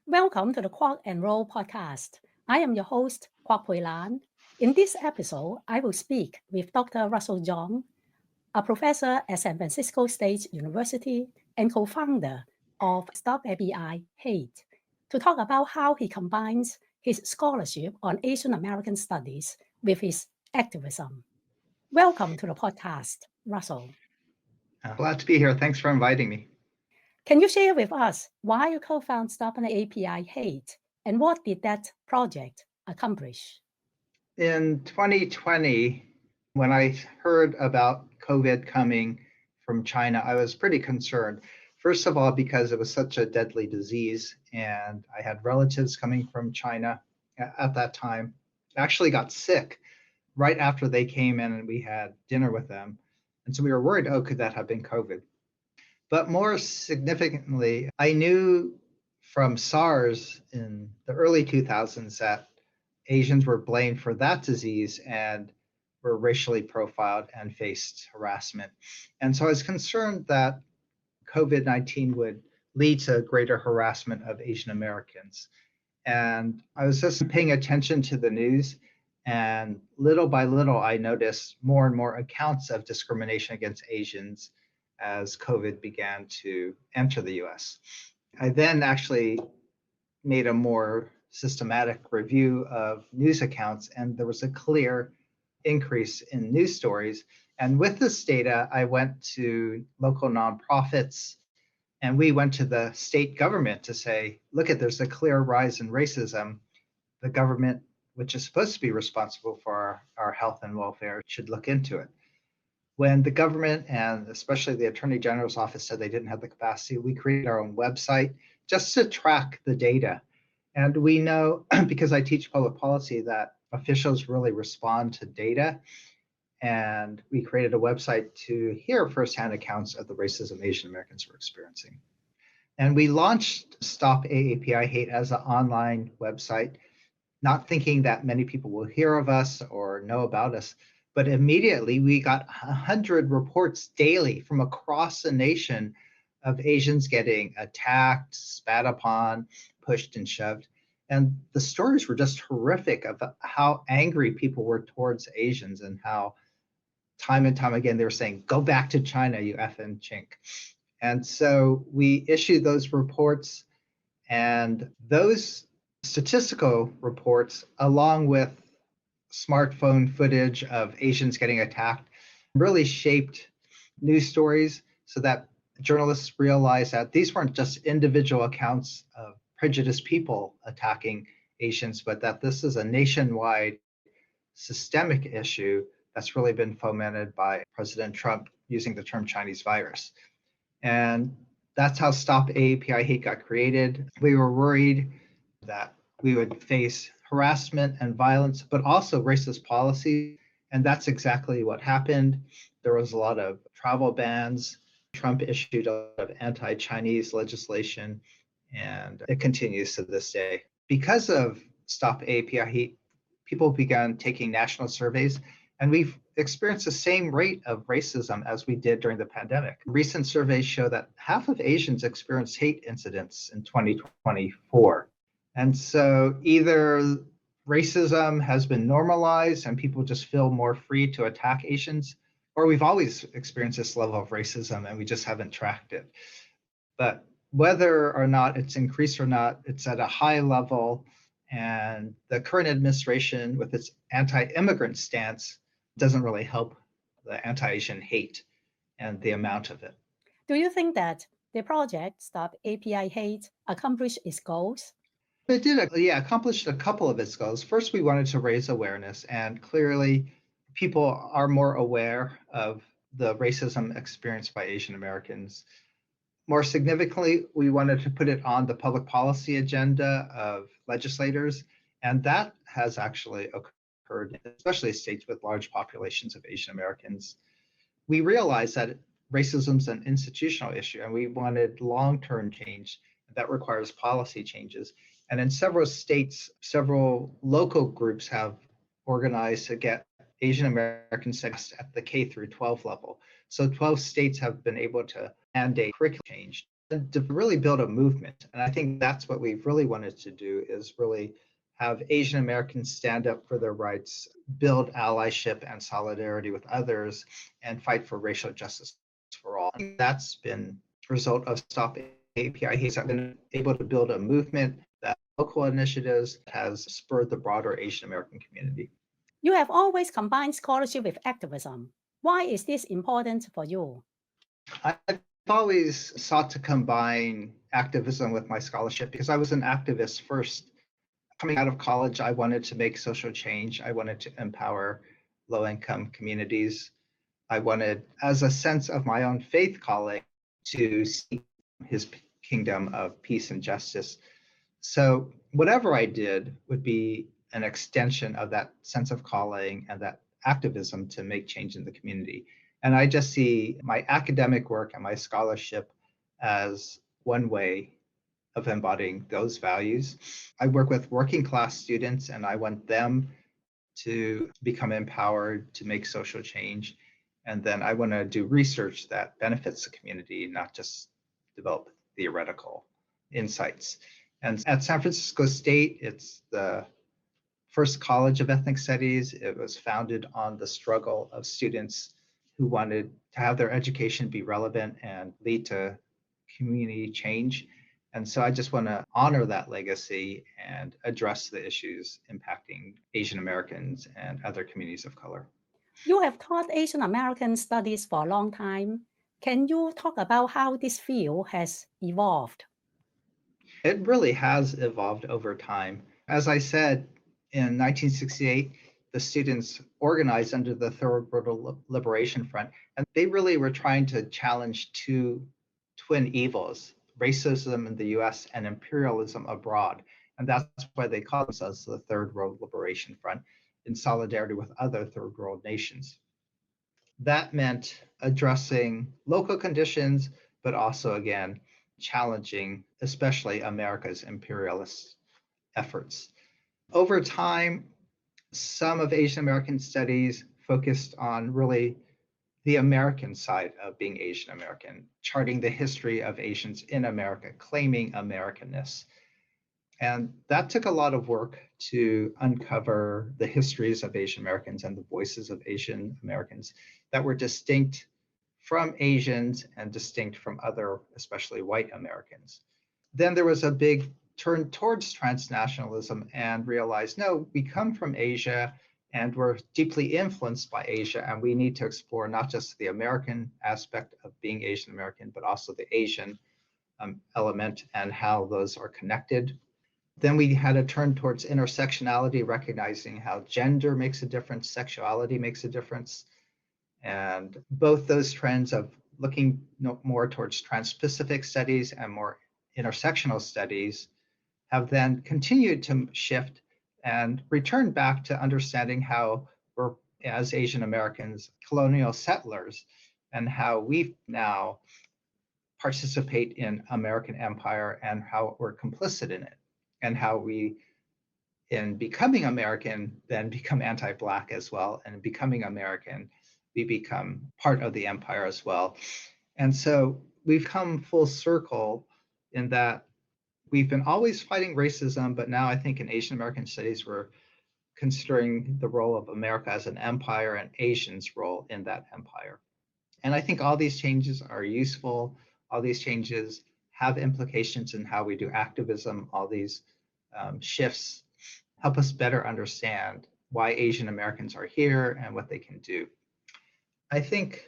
Welcome to the Quark and Roll podcast. I am your host, Quark Pui Lan. In this episode, I will speak with Dr. Russell Jeung, a professor at San Francisco State University and co-founder of Stop AAPI Hate, to talk about how he combines his scholarship on Asian American studies with his activism. Welcome to the podcast, Russell. Glad to be here. Thanks for inviting me. Can you share with us why you co-founded Stop AAPI Hate and what did that project accomplish? In 2020, when I heard about COVID coming from China, I was pretty concerned. First of all, because it was such a deadly disease, and I had relatives coming from China at that time. I actually got sick right after they came in and we had dinner with them. And so we were worried, oh, could that have been COVID? But more significantly, I knew from SARS in the early 2000s that Asians were blamed for that disease and were racially profiled and faced harassment. And so I was concerned that COVID-19 would lead to greater harassment of Asian Americans. And I was just paying attention to the news, and little by little, I noticed more and more accounts of discrimination against Asians as COVID began to enter the US. I then actually made a more systematic review of news accounts, and there was a clear increase in news stories. And with this data, I went to local nonprofits and we went to the state government to say, look, there's a clear rise in racism. The government, which is supposed to be responsible for our health and welfare, should look into it. When the government and especially the Attorney General's office said they didn't have the capacity, we created our own website just to track the data. And we know, because I teach public policy, that officials really respond to data. And we created a website to hear firsthand accounts of the racism Asian Americans were experiencing. And we launched Stop AAPI Hate as an online website, not thinking that many people will hear of us or know about us. But immediately we got 100 reports daily from across the nation of Asians getting attacked, spat upon, pushed and shoved. And the stories were just horrific of how angry people were towards Asians and how time and time again they were saying, go back to China, you effing chink. And so we issued those reports, and those statistical reports, along with smartphone footage of Asians getting attacked, really shaped news stories so that journalists realized that these weren't just individual accounts of prejudiced people attacking Asians, but that this is a nationwide systemic issue that's really been fomented by President Trump using the term Chinese virus. And that's how Stop AAPI Hate got created. We were worried that we would face harassment and violence, but also racist policy. And that's exactly what happened. There was a lot of travel bans. Trump issued a lot of anti-Chinese legislation, and it continues to this day. Because of Stop AAPI Hate, people began taking national surveys, and we've experienced the same rate of racism as we did during the pandemic. Recent surveys show that half of Asians experienced hate incidents in 2024. And so either racism has been normalized and people just feel more free to attack Asians, or we've always experienced this level of racism and we just haven't tracked it. But whether or not it's increased or not, it's at a high level. And the current administration, with its anti-immigrant stance, doesn't really help the anti-Asian hate and the amount of it. Do you think that the project Stop AAPI Hate accomplished its goals? It did, accomplished a couple of its goals. First, we wanted to raise awareness, and clearly people are more aware of the racism experienced by Asian Americans. More significantly, we wanted to put it on the public policy agenda of legislators, and that has actually occurred, especially states with large populations of Asian Americans. We realized that racism is an institutional issue, and we wanted long-term change that requires policy changes. And in several states, several local groups have organized to get Asian American studies at the K through 12 level. So 12 states have been able to mandate curriculum change. and to really build a movement. And I think that's what we've really wanted to do, is really have Asian Americans stand up for their rights, build allyship and solidarity with others, and fight for racial justice for all. And that's been a result of Stop AAPI Hate. I've been able to build a movement that local initiatives has spurred the broader Asian American community. You have always combined scholarship with activism. Why is this important for you? I've always sought to combine activism with my scholarship because I was an activist first. Coming out of college, I wanted to make social change. I wanted to empower low-income communities. I wanted, as a sense of my own faith calling, to seek his kingdom of peace and justice. So whatever I did would be an extension of that sense of calling and that activism to make change in the community. And I just see my academic work and my scholarship as one way of embodying those values. I work with working class students, and I want them to become empowered to make social change. And then I want to do research that benefits the community, not just develop theoretical insights. And at San Francisco State, it's the first college of ethnic studies. It was founded on the struggle of students who wanted to have their education be relevant and lead to community change. And so I just want to honor that legacy and address the issues impacting Asian Americans and other communities of color. You have taught Asian American studies for a long time. Can you talk about how this field has evolved? It really has evolved over time. As I said, in 1968, the students organized under the Third World Liberation Front, and they really were trying to challenge two twin evils: racism in the US and imperialism abroad. And that's why they call themselves the Third World Liberation Front, in solidarity with other third world nations. That meant addressing local conditions, but also, again, challenging especially America's imperialist efforts. Over time, some of Asian American studies focused on really the American side of being Asian American, charting the history of Asians in America, claiming Americanness. And that took a lot of work to uncover the histories of Asian Americans and the voices of Asian Americans that were distinct from Asians and distinct from other, especially white Americans. Then there was a big turn towards transnationalism and realized, no, we come from Asia and we're deeply influenced by Asia, and we need to explore not just the American aspect of being Asian American, but also the Asian element and how those are connected. Then we had a turn towards intersectionality, recognizing how gender makes a difference, sexuality makes a difference. And both those trends of looking more towards trans-Pacific studies and more intersectional studies have then continued to shift and return back to understanding how we're, as Asian Americans, colonial settlers, and how we now participate in American empire and how we're complicit in it, and how we, in becoming American, then become anti-Black as well, and in becoming American, we become part of the empire as well. And so we've come full circle in that we've been always fighting racism, but now I think in Asian American studies, we're considering the role of America as an empire and Asians' role in that empire. And I think all these changes are useful. All these changes have implications in how we do activism. All these shifts help us better understand why Asian Americans are here and what they can do. I think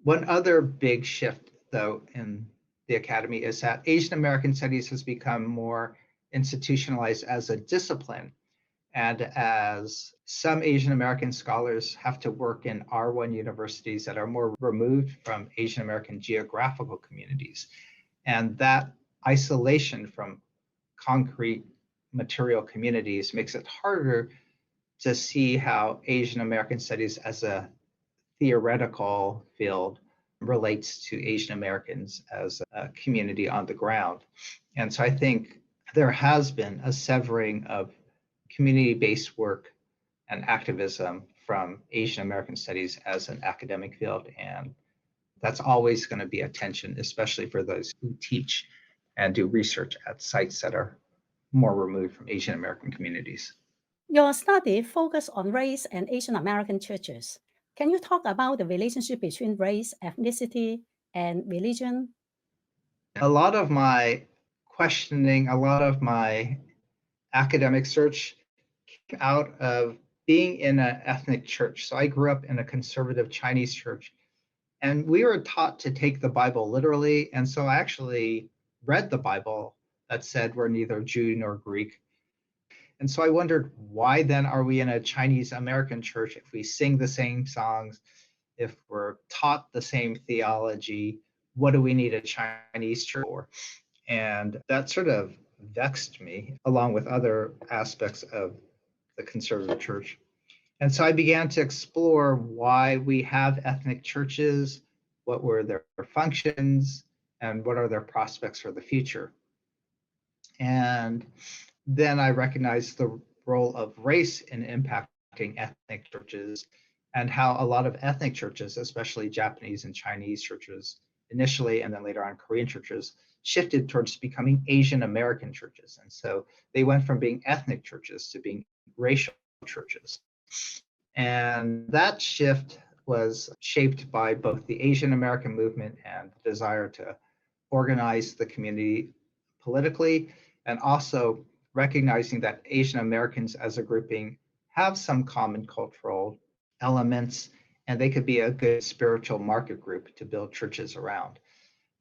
one other big shift, though, in the academy is that Asian American studies has become more institutionalized as a discipline. And as some Asian American scholars have to work in R1 universities that are more removed from Asian American geographical communities. And that isolation from concrete material communities makes it harder to see how Asian American studies as a theoretical field relates to Asian Americans as a community on the ground. And so I think there has been a severing of community-based work and activism from Asian American studies as an academic field and That's always going to be a tension, especially for those who teach and do research at sites that are more removed from Asian American communities. Your study focused on race and Asian American churches. Can you talk about the relationship between race, ethnicity, and religion? A lot of my questioning, a lot of my academic search came out of being in an ethnic church. So I grew up in a conservative Chinese church, and we were taught to take the Bible literally. And so I actually read the Bible that said we're neither Jew nor Greek. And so I wondered, why then are we in a Chinese American church if we sing the same songs, if we're taught the same theology? What do we need a Chinese church for? And that sort of vexed me, along with other aspects of the conservative church. And so I began to explore why we have ethnic churches, what were their functions, and what are their prospects for the future. And then I recognized the role of race in impacting ethnic churches and how a lot of ethnic churches, especially Japanese and Chinese churches initially, and then later on Korean churches, shifted towards becoming Asian American churches. And so they went from being ethnic churches to being racial churches. And that shift was shaped by both the Asian American movement and the desire to organize the community politically, and also recognizing that Asian Americans as a grouping have some common cultural elements, and they could be a good spiritual market group to build churches around.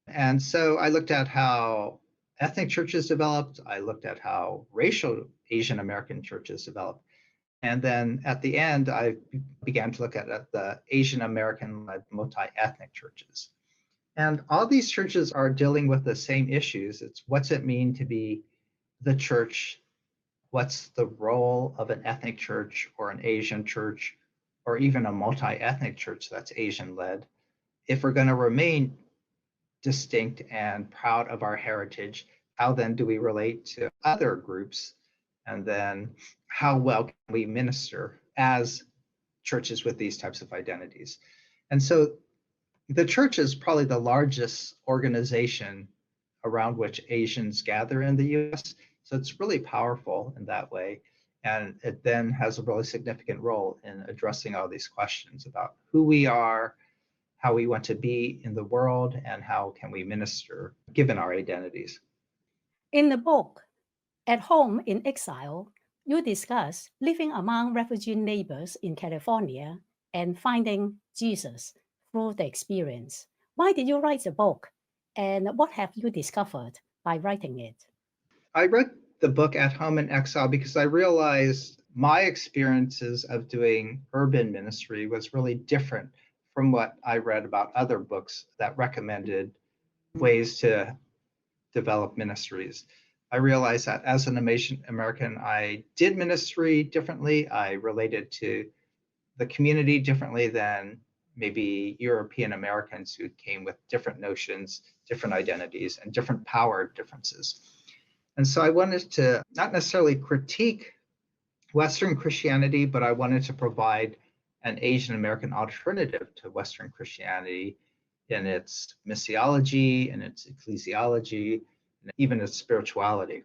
And so I looked at how ethnic churches developed, I looked at how racial Asian American churches developed. And then at the end, I began to look at the Asian American multi-ethnic churches. And all these churches are dealing with the same issues. It's what's it mean to be the church? What's the role of an ethnic church or an Asian church or even a multi-ethnic church that's Asian-led? If we're going to remain distinct and proud of our heritage, how then do we relate to other groups? And then how well can we minister as churches with these types of identities? And so the church is probably the largest organization around which Asians gather in the US. So it's really powerful in that way. And it then has a really significant role in addressing all these questions about who we are, how we want to be in the world, and how can we minister given our identities. In the book, At Home in Exile, you discuss living among refugee neighbors in California and finding Jesus through the experience. Why did you write the book? And what have you discovered by writing it? I read the book At Home in Exile because I realized my experiences of doing urban ministry was really different from what I read about other books that recommended ways to develop ministries. I realized that as an Asian American, I did ministry differently. I related to the community differently than maybe European Americans who came with different notions, different identities, and different power differences. And so I wanted to not necessarily critique Western Christianity, but I wanted to provide an Asian American alternative to Western Christianity in its missiology, in its ecclesiology, and even its spirituality.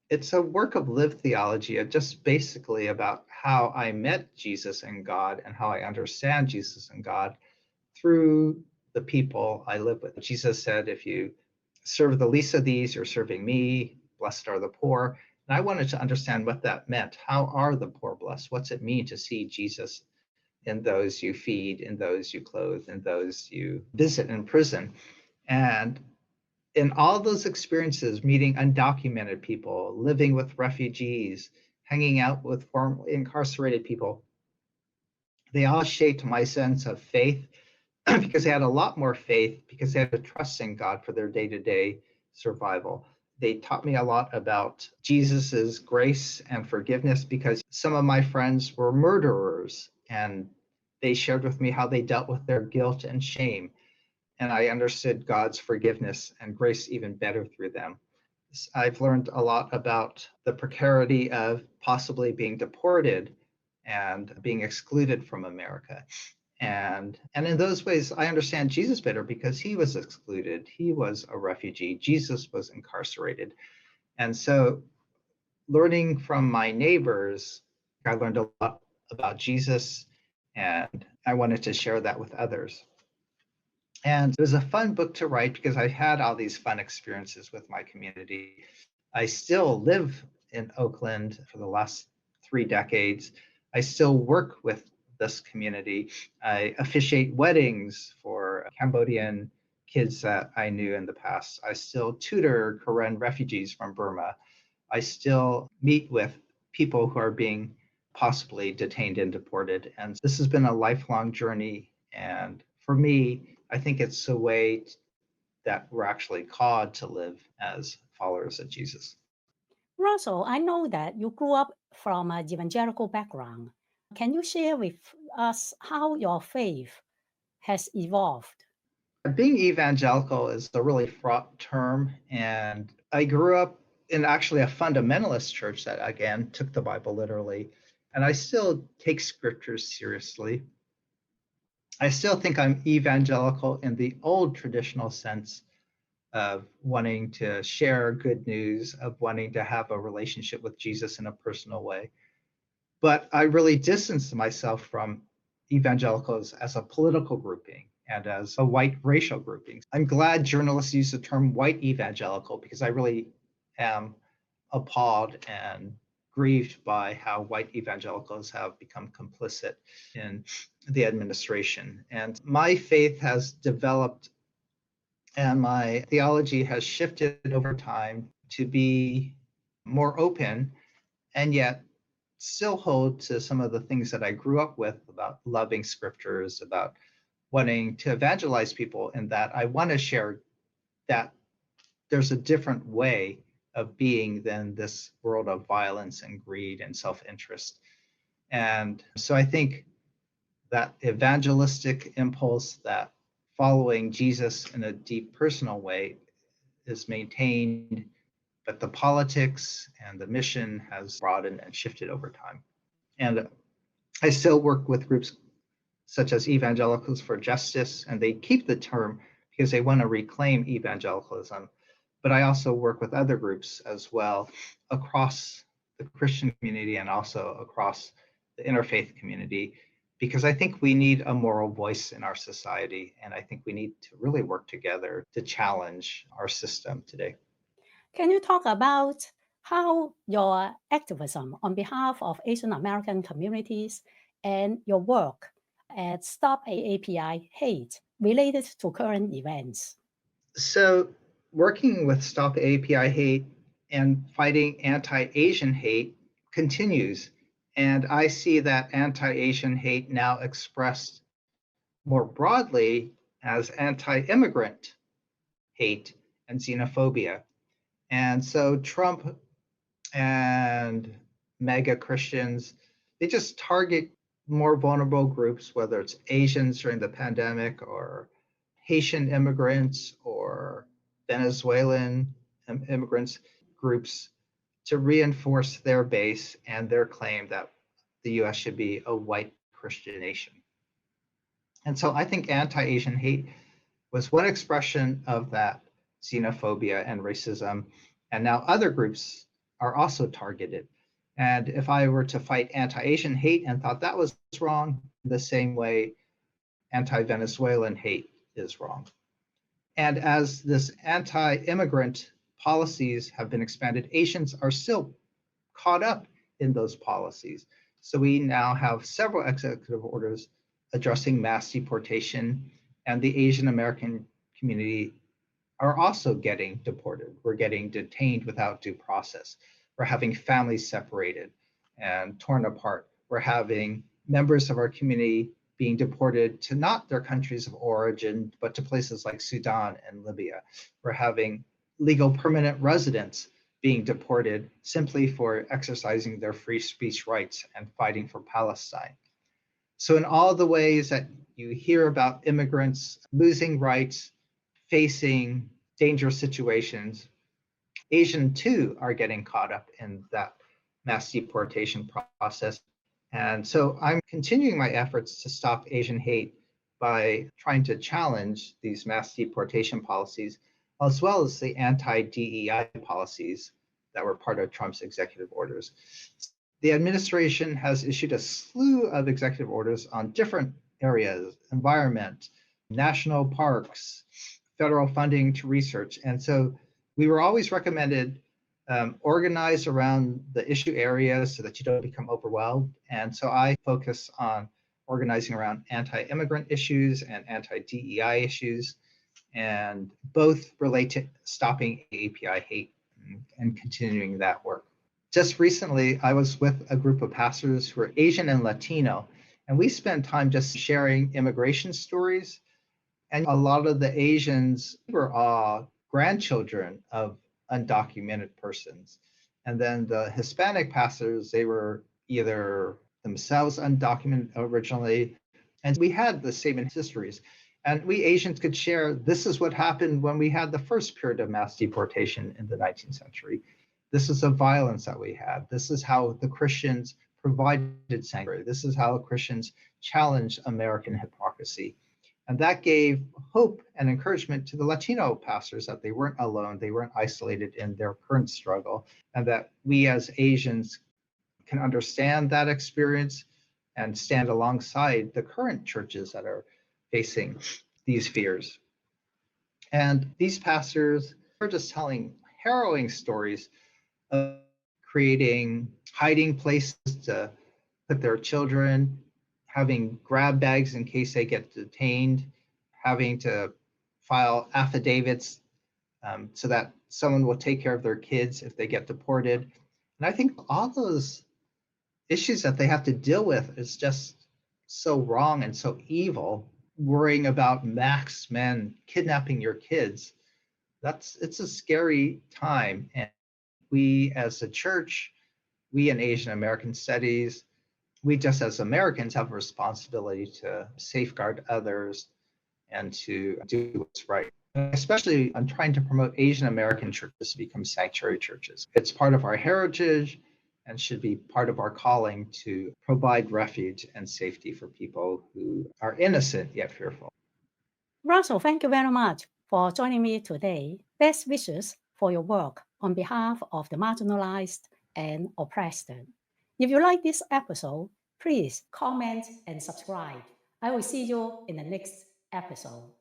It's a work of lived theology, just basically about how I met Jesus and God and how I understand Jesus and God through the people I live with. Jesus said, if you serve the least of these, you're serving me. Blessed are the poor. And I wanted to understand what that meant. How are the poor blessed? What's it mean to see Jesus in those you feed, in those you clothe, in those you visit in prison? And in all those experiences, meeting undocumented people, living with refugees, hanging out with formerly incarcerated people, they all shaped my sense of faith because they had a lot more faith because they had to trust in God for their day-to-day survival. They taught me a lot about Jesus's grace and forgiveness because some of my friends were murderers and they shared with me how they dealt with their guilt and shame. And I understood God's forgiveness and grace even better through them. I've learned a lot about the precarity of possibly being deported and being excluded from America. And in those ways, I understand Jesus better because he was excluded. He was a refugee. Jesus was incarcerated. And so learning from my neighbors, I learned a lot about Jesus, and I wanted to share that with others. And it was a fun book to write because I had all these fun experiences with my community. I still live in Oakland for the last 3 decades. I still work with this community. I officiate weddings for Cambodian kids that I knew in the past. I still tutor Karen refugees from Burma. I still meet with people who are being possibly detained and deported. And this has been a lifelong journey. And for me, I think it's a way that we're actually called to live as followers of Jesus. Russell, I know that you grew up from an evangelical background. Can you share with us how your faith has evolved? Being evangelical is a really fraught term. And I grew up in actually a fundamentalist church that, again, took the Bible literally. And I still take scriptures seriously. I still think I'm evangelical in the old traditional sense of wanting to share good news, of wanting to have a relationship with Jesus in a personal way. But I really distance myself from evangelicals as a political grouping and as a white racial grouping. I'm glad journalists use the term white evangelical because I really am appalled and grieved by how white evangelicals have become complicit in the administration. And my faith has developed and my theology has shifted over time to be more open and yet still hold to some of the things that I grew up with about loving scriptures, about wanting to evangelize people, and that I want to share that there's a different way of being than this world of violence and greed and self-interest. And so I think that evangelistic impulse, that following Jesus in a deep personal way is maintained, but the politics and the mission has broadened and shifted over time. And I still work with groups such as Evangelicals for Justice, and they keep the term because they want to reclaim evangelicalism. But I also work with other groups as well across the Christian community and also across the interfaith community, because I think we need a moral voice in our society. And I think we need to really work together to challenge our system today. Can you talk about how your activism on behalf of Asian American communities and your work at Stop AAPI Hate related to current events? So, working with Stop AAPI Hate and fighting anti-Asian hate continues. And I see that anti-Asian hate now expressed more broadly as anti-immigrant hate and xenophobia. And so Trump and mega Christians, they just target more vulnerable groups, whether it's Asians during the pandemic or Haitian immigrants or Venezuelan immigrants groups to reinforce their base and their claim that the US should be a white Christian nation. And so I think anti-Asian hate was one expression of that xenophobia and racism. And now other groups are also targeted. And if I were to fight anti-Asian hate and thought that was wrong, the same way anti-Venezuelan hate is wrong. And as this anti-immigrant policies have been expanded, Asians are still caught up in those policies. So we now have several executive orders addressing mass deportation, and the Asian American community are also getting deported. We're getting detained without due process. We're having families separated and torn apart. We're having members of our community being deported to not their countries of origin, but to places like Sudan and Libya. We're having legal permanent residents being deported simply for exercising their free speech rights and fighting for Palestine. So in all the ways that you hear about immigrants losing rights, facing dangerous situations, Asian too are getting caught up in that mass deportation process. And so I'm continuing my efforts to stop Asian hate by trying to challenge these mass deportation policies, as well as the anti-DEI policies that were part of Trump's executive orders. The administration has issued a slew of executive orders on different areas: environment, national parks, federal funding to research. And so we were always recommended organize around the issue areas so that you don't become overwhelmed. And so I focus on organizing around anti-immigrant issues and anti-DEI issues, and both relate to stopping AAPI hate and continuing that work. Just recently, I was with a group of pastors who are Asian and Latino, and we spent time just sharing immigration stories. And a lot of the Asians were grandchildren of undocumented persons. And then the Hispanic pastors, they were either themselves undocumented originally, and we had the same histories. And we Asians could share, this is what happened when we had the first period of mass deportation in the 19th century. This is the violence that we had. This is how the Christians provided sanctuary. This is how Christians challenged American hypocrisy. And that gave hope and encouragement to the Latino pastors that they weren't alone, they weren't isolated in their current struggle, and that we as Asians can understand that experience and stand alongside the current churches that are facing these fears. And these pastors are just telling harrowing stories of creating hiding places to put their children, having grab bags in case they get detained, having to file affidavits so that someone will take care of their kids if they get deported. And I think all those issues that they have to deal with is just so wrong and so evil. Worrying about masked men kidnapping your kids, it's a scary time. And we as a church, we in Asian American studies, we just as Americans have a responsibility to safeguard others and to do what's right. Especially I'm trying to promote Asian American churches to become sanctuary churches. It's part of our heritage and should be part of our calling to provide refuge and safety for people who are innocent yet fearful. Russell, thank you very much for joining me today. Best wishes for your work on behalf of the marginalized and oppressed. If you like this episode, please comment and subscribe. I will see you in the next episode.